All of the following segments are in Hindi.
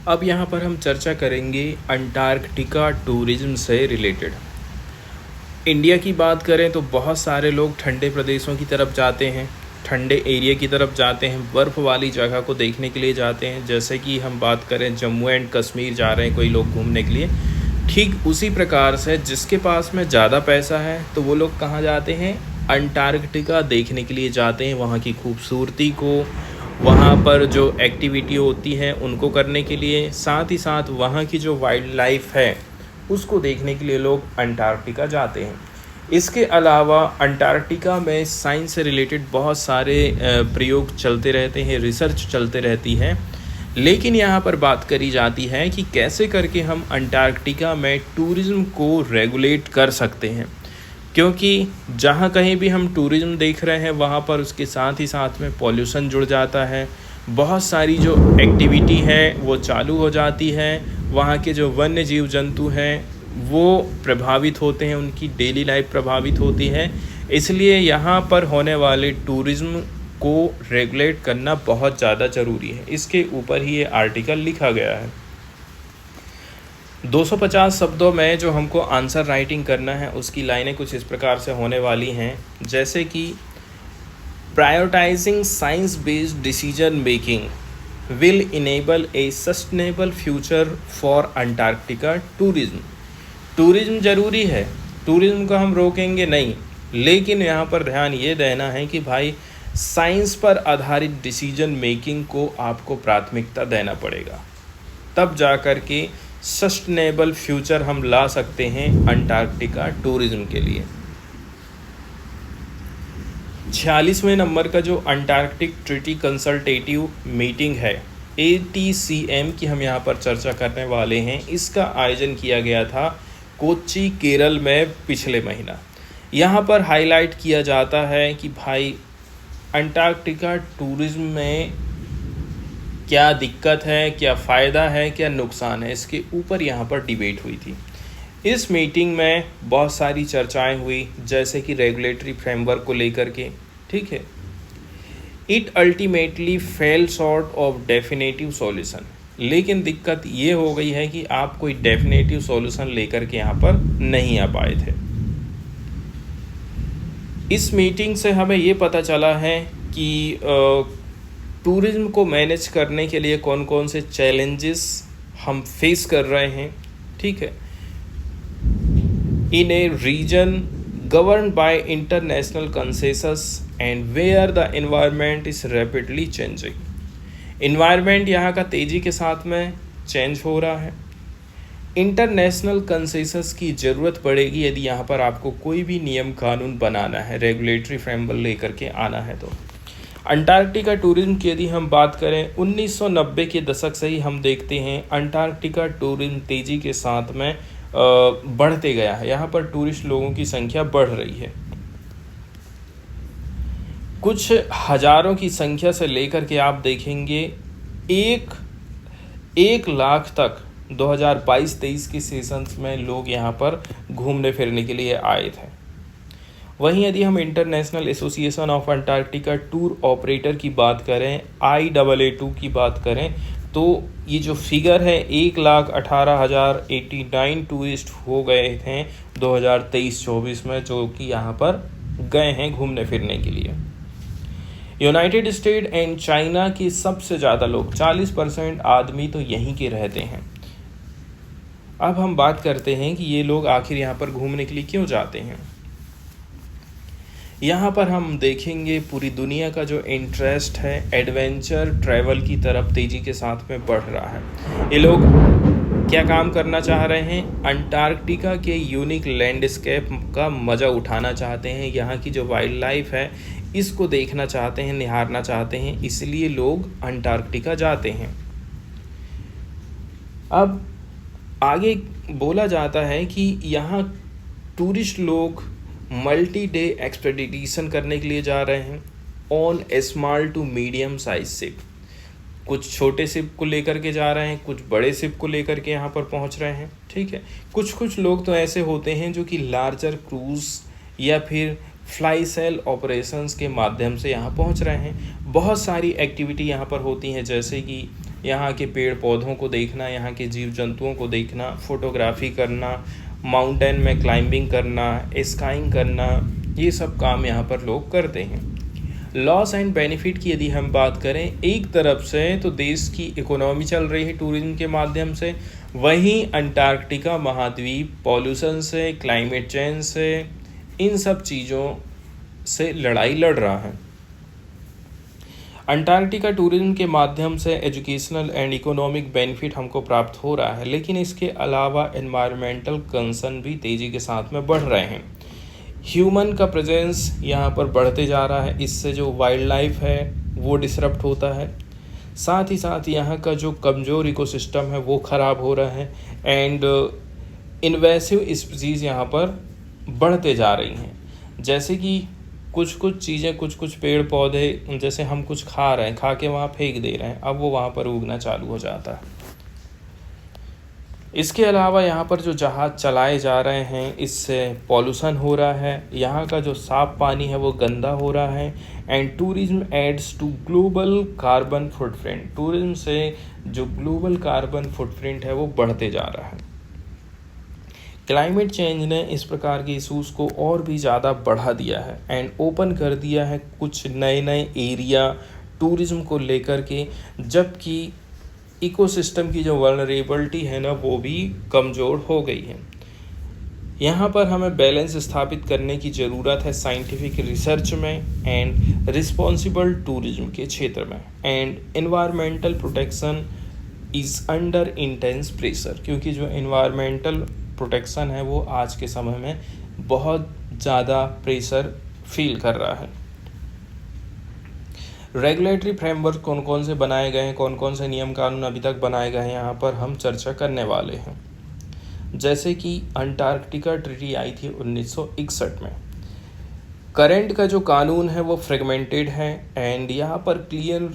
अब यहाँ पर हम चर्चा करेंगे अंटार्कटिका टूरिज्म से रिलेटेड। इंडिया की बात करें तो बहुत सारे लोग ठंडे प्रदेशों की तरफ जाते हैं, ठंडे एरिया की तरफ जाते हैं, बर्फ़ वाली जगह को देखने के लिए जाते हैं। जैसे कि हम बात करें जम्मू एंड कश्मीर जा रहे हैं कोई लोग घूमने के लिए, ठीक उसी प्रकार से जिसके पास में ज़्यादा पैसा है तो वो लोग कहाँ जाते हैं, अंटार्कटिका देखने के लिए जाते हैं। वहाँ की खूबसूरती को, वहाँ पर जो एक्टिविटी होती है उनको करने के लिए, साथ ही साथ वहाँ की जो वाइल्ड लाइफ है उसको देखने के लिए लोग अंटार्कटिका जाते हैं। इसके अलावा अंटार्कटिका में साइंस से रिलेटेड बहुत सारे प्रयोग चलते रहते हैं, रिसर्च चलते रहती है। लेकिन यहाँ पर बात करी जाती है कि कैसे करके हम अंटार्कटिका में टूरिज़्म को रेगुलेट कर सकते हैं, क्योंकि जहाँ कहीं भी हम टूरिज़्म देख रहे हैं वहाँ पर उसके साथ ही साथ में पॉल्यूशन जुड़ जाता है। बहुत सारी जो एक्टिविटी है वो चालू हो जाती है, वहाँ के जो वन्य जीव जंतु हैं वो प्रभावित होते हैं, उनकी डेली लाइफ प्रभावित होती है। इसलिए यहाँ पर होने वाले टूरिज़्म को रेगुलेट करना बहुत ज़्यादा ज़रूरी है। इसके ऊपर ही ये आर्टिकल लिखा गया है। 250 शब्दों में जो हमको आंसर राइटिंग करना है उसकी लाइनें कुछ इस प्रकार से होने वाली हैं, जैसे कि prioritising science based decision making will enable a sustainable future for Antarctica tourism। Tourism ज़रूरी है, टूरिज़्म को हम रोकेंगे नहीं, लेकिन यहाँ पर ध्यान ये देना है कि भाई साइंस पर आधारित डिसीजन मेकिंग को आपको प्राथमिकता देना पड़ेगा, तब जा कर के सस्टेनेबल फ्यूचर हम ला सकते हैं अंटार्कटिका टूरिज़्म के लिए। 46वें नंबर का जो अंटार्कटिक ट्रीटी कंसल्टेटिव मीटिंग है ATCM की हम यहाँ पर चर्चा करने वाले हैं। इसका आयोजन किया गया था कोच्चि केरल में पिछले महीना। यहाँ पर हाईलाइट किया जाता है कि भाई अंटार्कटिका टूरिज़्म में क्या दिक्कत है, क्या फ़ायदा है, क्या नुकसान है, इसके ऊपर यहाँ पर डिबेट हुई थी। इस मीटिंग में बहुत सारी चर्चाएं हुई, जैसे कि रेगुलेटरी फ्रेमवर्क को लेकर के, ठीक है। It ultimately fail short of definitive solution. लेकिन दिक्कत ये हो गई है कि आप कोई डेफिनेटिव सॉल्यूशन लेकर के यहाँ पर नहीं आ पाए थे। इस मीटिंग से हमें ये पता चला है कि टूरिज़्म को मैनेज करने के लिए कौन कौन से चैलेंजेस हम फेस कर रहे हैं, ठीक है, in a region governed by international consensus and where the environment is rapidly changing। environment यहाँ का तेज़ी के साथ में चेंज हो रहा है। इंटरनेशनल कंसेंसस की ज़रूरत पड़ेगी यदि यहाँ पर आपको कोई भी नियम कानून बनाना है, रेगुलेटरी फ्रेमवर्क लेकर के आना है। तो अंटार्कटिका टूरिज़्म की यदि हम बात करें 1990 के दशक से ही हम देखते हैं अंटार्कटिका टूरिज़्म तेज़ी के साथ में बढ़ते गया है। यहाँ पर टूरिस्ट लोगों की संख्या बढ़ रही है, कुछ हज़ारों की संख्या से लेकर के आप देखेंगे 1 लाख तक 2022-23 के सीजन्स में लोग यहाँ पर घूमने फिरने के लिए आए थे। वहीं यदि हम international association of Antarctica tour operator की बात करें, IAA2 की बात करें, तो ये जो फिगर है 1,18,089 टूरिस्ट हो गए थे 2023-24 में, जो कि यहाँ पर गए हैं घूमने फिरने के लिए। यूनाइटेड स्टेट एंड चाइना के सबसे ज़्यादा लोग 40% आदमी तो यहीं के रहते हैं। अब हम बात करते हैं कि ये लोग आखिर यहाँ पर घूमने के लिए क्यों जाते हैं। यहाँ पर हम देखेंगे पूरी दुनिया का जो इंटरेस्ट है एडवेंचर ट्रैवल की तरफ तेज़ी के साथ में बढ़ रहा है। ये लोग क्या काम करना चाह रहे हैं, अंटार्कटिका के यूनिक लैंडस्केप का मज़ा उठाना चाहते हैं, यहाँ की जो वाइल्ड लाइफ है इसको देखना चाहते हैं, निहारना चाहते हैं, इसलिए लोग अंटार्कटिका जाते हैं। अब आगे बोला जाता है कि यहाँ टूरिस्ट लोग मल्टी डे एक्सपेडिशन करने के लिए जा रहे हैं on small to medium size ship. कुछ छोटे शिप को लेकर के जा रहे हैं, कुछ बड़े शिप को लेकर के यहाँ पर पहुँच रहे हैं, ठीक है। कुछ लोग तो ऐसे होते हैं जो कि लार्जर क्रूज़ या फिर फ्लाई सेल ऑपरेशंस के माध्यम से यहाँ पहुँच रहे हैं। बहुत सारी एक्टिविटी यहाँ पर होती हैं, जैसे कि यहाँ के पेड़ पौधों को देखना, यहाँ के जीव जंतुओं को देखना, फोटोग्राफी करना, माउंटेन में क्लाइंबिंग करना, स्काइंग करना, ये सब काम यहाँ पर लोग करते हैं। लॉस एंड बेनिफिट की यदि हम बात करें, एक तरफ से तो देश की इकोनॉमी चल रही है टूरिज्म के माध्यम से, वहीं अंटार्कटिका महाद्वीप पॉल्यूशन से, क्लाइमेट चेंज से, इन सब चीज़ों से लड़ाई लड़ रहा है। अंटार्कटिका टूरिज्म के माध्यम से एजुकेशनल एंड इकोनॉमिक बेनिफिट हमको प्राप्त हो रहा है, लेकिन इसके अलावा एनवायरमेंटल कंसर्न भी तेज़ी के साथ में बढ़ रहे हैं। ह्यूमन का प्रेजेंस यहाँ पर बढ़ते जा रहा है, इससे जो वाइल्ड लाइफ है वो डिसरप्ट होता है, साथ ही साथ यहाँ का जो कमज़ोर इकोसिस्टम है वो ख़राब हो रहा है, एंड इन्वेसिव स्पीसीज़ यहाँ पर बढ़ते जा रही हैं। जैसे कि कुछ चीज़ें, कुछ पेड़ पौधे, जैसे हम कुछ खा रहे हैं, खा के वहाँ फेंक दे रहे हैं, अब वो वहाँ पर उगना चालू हो जाता है। इसके अलावा यहाँ पर जो जहाज़ चलाए जा रहे हैं, इससे पॉल्यूशन हो रहा है, यहाँ का जो साफ पानी है वो गंदा हो रहा है, and tourism adds to global carbon footprint. Tourism से जो ग्लोबल कार्बन फुटप्रिंट है वो बढ़ते जा रहा है। क्लाइमेट चेंज ने इस प्रकार के इशूज़ को और भी ज़्यादा बढ़ा दिया है एंड ओपन कर दिया है कुछ नए एरिया टूरिज्म को लेकर के, जबकि इकोसिस्टम की जो वल्नरेबिलिटी है ना वो भी कमज़ोर हो गई है। यहाँ पर हमें बैलेंस स्थापित करने की ज़रूरत है साइंटिफिक रिसर्च में एंड रिस्पॉन्सिबल टूरिज्म के क्षेत्र में, and environmental protection is under intense pressure, क्योंकि जो एनवायरमेंटल प्रोटेक्शन है वो आज के समय में बहुत ज़्यादा प्रेशर फील कर रहा है। रेगुलेटरी फ्रेमवर्क कौन कौन से बनाए गए हैं, कौन कौन से नियम कानून अभी तक बनाए गए हैं, यहाँ पर हम चर्चा करने वाले हैं। जैसे कि अंटार्कटिका ट्रीटी आई थी 1961 में। करंट का जो कानून है वो फ्रेगमेंटेड है एंड यहाँ पर क्लियर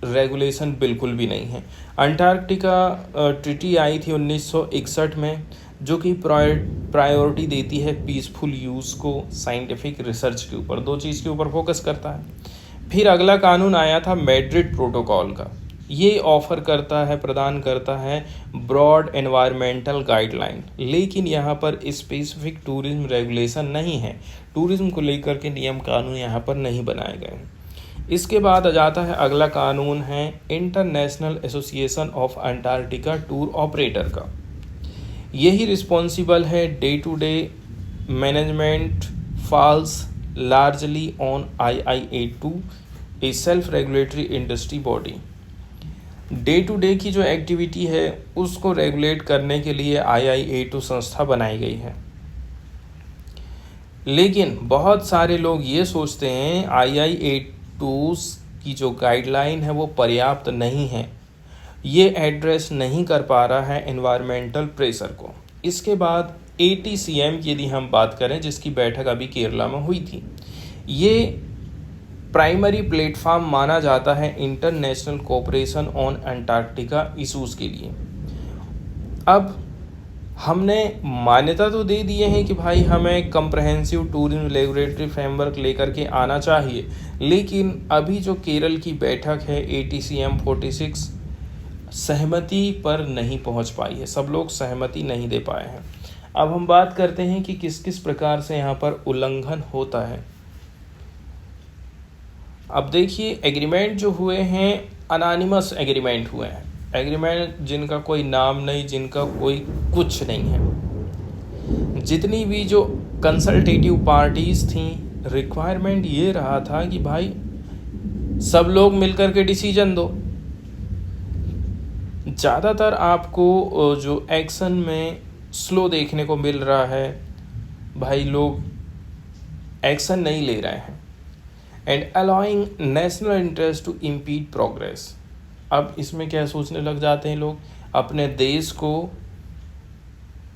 रेगुलेशन बिल्कुल भी नहीं है। अंटार्कटिका ट्रीटी आई थी 1961 में, जो कि प्रायोरिटी देती है पीसफुल यूज़ को, साइंटिफिक रिसर्च के ऊपर, दो चीज़ के ऊपर फोकस करता है। फिर अगला कानून आया था मैड्रिड प्रोटोकॉल का, ये ऑफर करता है, प्रदान करता है ब्रॉड एनवायरमेंटल गाइडलाइन, लेकिन यहाँ पर स्पेसिफिक टूरिज्म रेगुलेशन नहीं है, टूरिज्म को लेकर के नियम कानून यहाँ पर नहीं बनाए गए हैं। इसके बाद आ जाता है अगला कानून है international association of Antarctica tour operator का। यही रिस्पॉन्सिबल है day to day management falls largely on IIA2, a self-regulatory industry body। Day to day की जो एक्टिविटी है उसको रेगुलेट करने के लिए IIA2 संस्था बनाई गई है, लेकिन बहुत सारे लोग ये सोचते हैं IIA2 की जो गाइडलाइन है वो पर्याप्त नहीं है, ये एड्रेस नहीं कर पा रहा है एनवायरमेंटल प्रेशर को। इसके बाद ATCM की यदि हम बात करें, जिसकी बैठक अभी केरला में हुई थी, ये प्राइमरी प्लेटफॉर्म माना जाता है international cooperation on Antarctica issues के लिए। अब हमने मान्यता तो दे दिए हैं कि भाई हमें कम्प्रहेंसिव टूरिज्म रेगुलेटरी फ्रेमवर्क लेकर के आना चाहिए, लेकिन अभी जो केरल की बैठक है ATCM 46 सहमति पर नहीं पहुंच पाई है, सब लोग सहमति नहीं दे पाए हैं। अब हम बात करते हैं कि किस किस प्रकार से यहाँ पर उल्लंघन होता है। अब देखिए, एग्रीमेंट जो हुए हैं अनोनिमस एग्रीमेंट हुए हैं, एग्रीमेंट जिनका कोई नाम नहीं, जिनका कोई कुछ नहीं है। जितनी भी जो कंसल्टेटिव पार्टीज थी, रिक्वायरमेंट ये रहा था कि भाई सब लोग मिलकर के डिसीजन दो। ज़्यादातर आपको जो एक्शन में स्लो देखने को मिल रहा है, भाई लोग एक्शन नहीं ले रहे हैं, and allowing national interest to impede progress. अब इसमें क्या सोचने लग जाते हैं लोग, अपने देश को,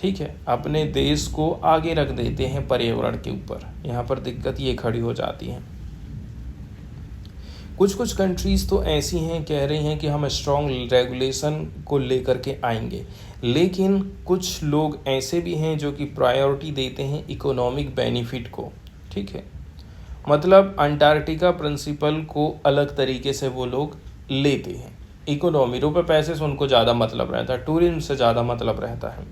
ठीक है, अपने देश को आगे रख देते हैं पर्यावरण के ऊपर। यहाँ पर दिक्कत ये खड़ी हो जाती है। कुछ कंट्रीज़ तो ऐसी हैं, कह रही हैं कि हम स्ट्रॉन्ग रेगुलेशन को लेकर के आएंगे, लेकिन कुछ लोग ऐसे भी हैं जो कि प्रायोरिटी देते हैं इकोनॉमिक बेनिफिट को, ठीक है, मतलब अंटार्कटिका प्रिंसिपल को अलग तरीके से वो लोग लेते हैं। इकोनॉमी, रुपए पैसे से उनको ज़्यादा मतलब रहता है, टूरिज्म से ज़्यादा मतलब रहता है।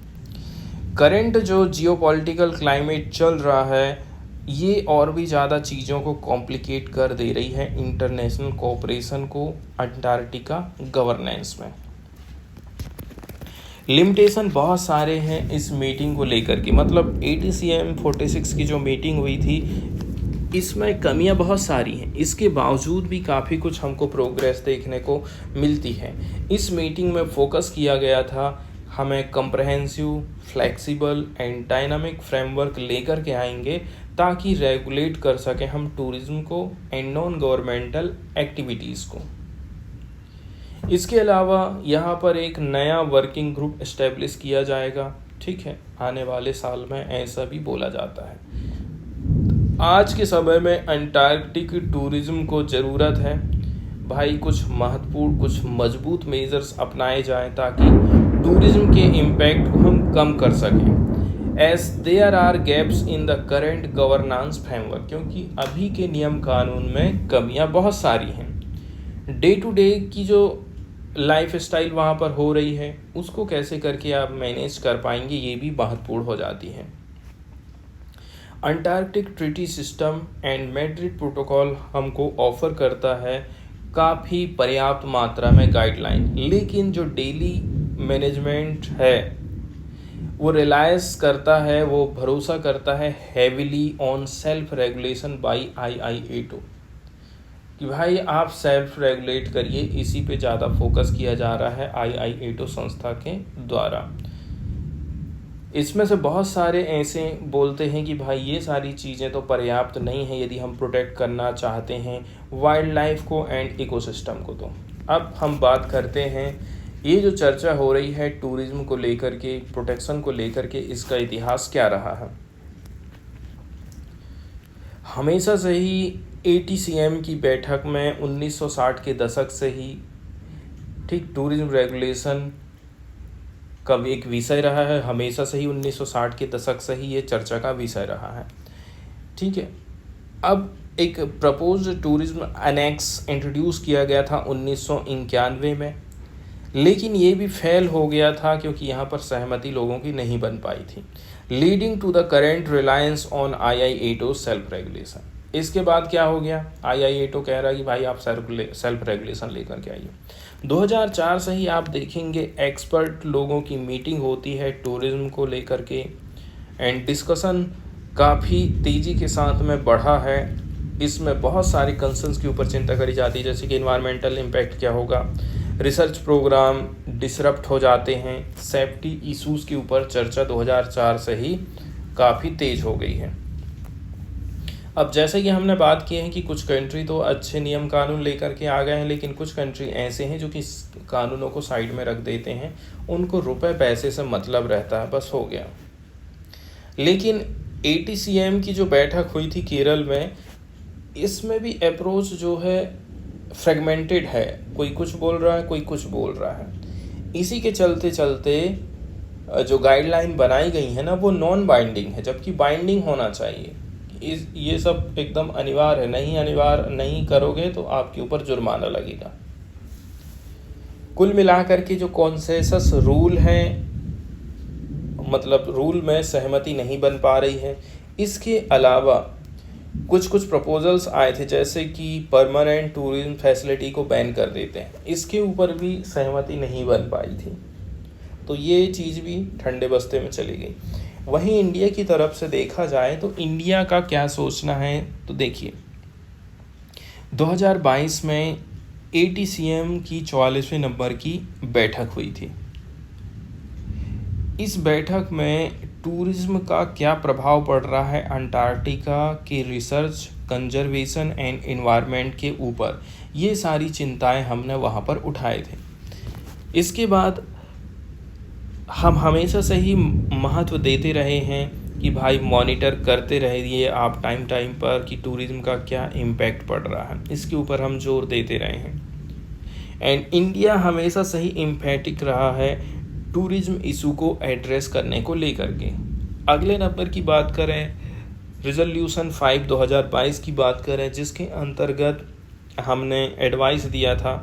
करंट जो जियोपॉलिटिकल क्लाइमेट चल रहा है ये और भी ज़्यादा चीज़ों को कॉम्प्लिकेट कर दे रही है इंटरनेशनल कोऑपरेशन को अंटार्कटिका गवर्नेंस में। लिमिटेशन बहुत सारे हैं इस मीटिंग को लेकर के, मतलब ATCM 46 की जो मीटिंग हुई थी इसमें कमियां बहुत सारी हैं, इसके बावजूद भी काफ़ी कुछ हमको प्रोग्रेस देखने को मिलती है। इस मीटिंग में फोकस किया गया था हमें comprehensive, flexible and dynamic framework लेकर के आएंगे ताकि रेगुलेट कर सकें हम टूरिज्म को एंड नॉन गवर्नमेंटल एक्टिविटीज़ को। इसके अलावा यहाँ पर एक नया वर्किंग ग्रुप इस्टेब्लिश किया जाएगा, ठीक है, आने वाले साल में, ऐसा भी बोला जाता है। आज के समय में अंटार्कटिक टूरिज्म को ज़रूरत है भाई कुछ महत्वपूर्ण, कुछ मजबूत मेजर्स अपनाए जाएं ताकि टूरिज्म के इम्पैक्ट को हम कम कर सकें। As there are gaps in the current governance framework, क्योंकि अभी के नियम कानून में कमियां बहुत सारी हैं। डे टू डे की जो लाइफ स्टाइल वहाँ पर हो रही है उसको कैसे करके आप मैनेज कर पाएंगे, ये भी महत्वपूर्ण हो जाती है। Antarctic treaty system and Madrid protocol हमको ऑफर करता है काफ़ी पर्याप्त मात्रा में गाइडलाइन, लेकिन जो डेली मैनेजमेंट है वो रिलायंस करता है, वो भरोसा करता है heavily on self regulation bye IIATO, कि भाई आप सेल्फ रेगुलेट करिए, इसी पे ज़्यादा फोकस किया जा रहा है IIATO संस्था के द्वारा। इसमें से बहुत सारे ऐसे बोलते हैं कि भाई ये सारी चीज़ें तो पर्याप्त नहीं हैं यदि हम प्रोटेक्ट करना चाहते हैं वाइल्ड लाइफ को एंड इकोसिस्टम को। तो अब हम बात करते हैं ये जो चर्चा हो रही है टूरिज्म को लेकर के, प्रोटेक्शन को लेकर के, इसका इतिहास क्या रहा है। हमेशा से ही ATCM की बैठक में 1960 के दशक से ही ठीक टूरिज्म रेगुलेशन का एक विषय रहा है, हमेशा से ही 1960 के दशक से ही ये चर्चा का विषय रहा है, ठीक है। अब एक प्रपोज्ड टूरिज्म एनेक्स इंट्रोड्यूस किया गया था 1991 में, लेकिन ये भी फेल हो गया था क्योंकि यहाँ पर सहमति लोगों की नहीं बन पाई थी, leading to the current reliance on IIATO self regulation. इसके बाद क्या हो गया, IIATO कह रहा है कि भाई आप सेल्फ रेगुलेशन लेकर के आइए। 2004 से ही आप देखेंगे एक्सपर्ट लोगों की मीटिंग होती है टूरिज्म को लेकर के एंड डिस्कशन काफ़ी तेज़ी के साथ में बढ़ा है। इसमें बहुत सारी कंसर्न्स के ऊपर चिंता करी जाती है, जैसे कि इन्वायरमेंटल इम्पैक्ट क्या होगा, रिसर्च प्रोग्राम डिसरप्ट हो जाते हैं, सेफ्टी इश्यूज़ के ऊपर चर्चा 2004 से ही काफ़ी तेज़ हो गई है। अब जैसे कि हमने बात की है कि कुछ कंट्री तो अच्छे नियम कानून लेकर के आ गए हैं, लेकिन कुछ कंट्री ऐसे हैं जो कि कानूनों को साइड में रख देते हैं, उनको रुपए पैसे से मतलब रहता है, बस हो गया। लेकिन ATCM की जो बैठक हुई थी केरल में, इसमें भी अप्रोच जो है फ्रेगमेंटेड है, कोई कुछ बोल रहा है, कोई कुछ बोल रहा है। इसी के चलते चलते जो गाइडलाइन बनाई गई है ना वो नॉन बाइंडिंग है, जबकि बाइंडिंग होना चाहिए। ये सब एकदम अनिवार्य है, अनिवार्य नहीं करोगे तो आपके ऊपर जुर्माना लगेगा। कुल मिलाकर के जो कॉन्सेंसस रूल है, मतलब रूल में सहमति नहीं बन पा रही है। इसके अलावा कुछ प्रपोजल्स आए थे, जैसे कि परमानेंट टूरिज्म फैसिलिटी को बैन कर देते हैं, इसके ऊपर भी सहमति नहीं बन पाई थी, तो ये चीज़ भी ठंडे बस्ते में चली गई। वहीं इंडिया की तरफ से देखा जाए तो इंडिया का क्या सोचना है, तो देखिए 2022 में ATCM की 44वें नंबर की बैठक हुई थी। इस बैठक में टूरिज्म का क्या प्रभाव पड़ रहा है अंटार्कटिका के रिसर्च, कंजर्वेशन एंड एनवायरनमेंट के ऊपर, ये सारी चिंताएं हमने वहाँ पर उठाए थे। इसके बाद हम हमेशा से ही महत्व देते रहे हैं कि भाई मॉनिटर करते रहिए आप टाइम पर कि टूरिज्म का क्या इम्पैक्ट पड़ रहा है, इसके ऊपर हम जोर देते रहे हैं। एंड इंडिया हमेशा से ही एम्फेटिक रहा है टूरिज्म इशू को एड्रेस करने को लेकर के। अगले नंबर की बात करें, रिजोल्यूशन 5 2022 की बात करें, जिसके अंतर्गत हमने एडवाइस दिया था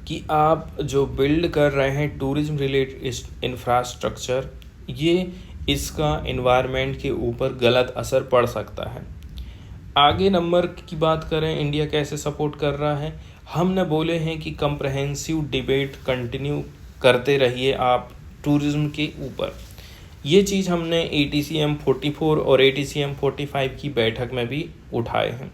कि आप जो बिल्ड कर रहे हैं टूरिज्म रिलेटेड इंफ्रास्ट्रक्चर, ये इसका इन्वायरमेंट के ऊपर गलत असर पड़ सकता है। आगे नंबर की बात करें, इंडिया कैसे सपोर्ट कर रहा है, हमने बोले हैं कि कंप्रहेंसिव डिबेट कंटिन्यू करते रहिए आप टूरिज्म के ऊपर। ये चीज़ हमने ATCM 44 और ATCM 45 की बैठक में भी उठाए हैं।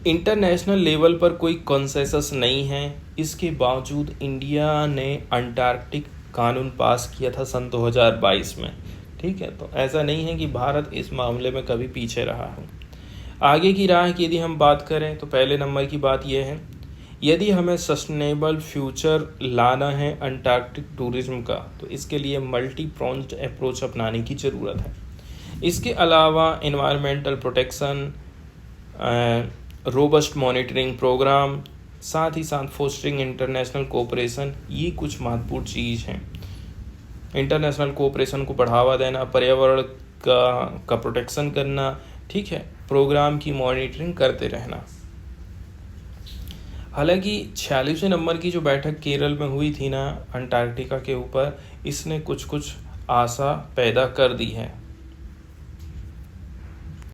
इंटरनेशनल लेवल पर कोई कंसेंसस नहीं है, इसके बावजूद इंडिया ने अंटार्कटिक कानून पास किया था सन 2022 में। ठीक है, तो ऐसा नहीं है कि भारत इस मामले में कभी पीछे रहा है। आगे की राह की यदि हम बात करें तो पहले नंबर की बात यह है, यदि हमें सस्टेनेबल फ्यूचर लाना है अंटार्कटिक टूरिज्म का, तो इसके लिए मल्टी प्रोन्ड अप्रोच अपनाने की ज़रूरत है। इसके अलावा environmental protection, robust monitoring programme, साथ ही साथ फोस्टरिंग इंटरनेशनल कोऑपरेशन, ये कुछ महत्वपूर्ण चीज़ हैं। इंटरनेशनल कोऑपरेशन को बढ़ावा देना, पर्यावरण का प्रोटेक्शन करना, ठीक है, प्रोग्राम की मॉनिटरिंग करते रहना। हालांकि 46वें नंबर की जो बैठक केरल में हुई थी ना अंटार्कटिका के ऊपर, इसने कुछ आशा पैदा कर दी है।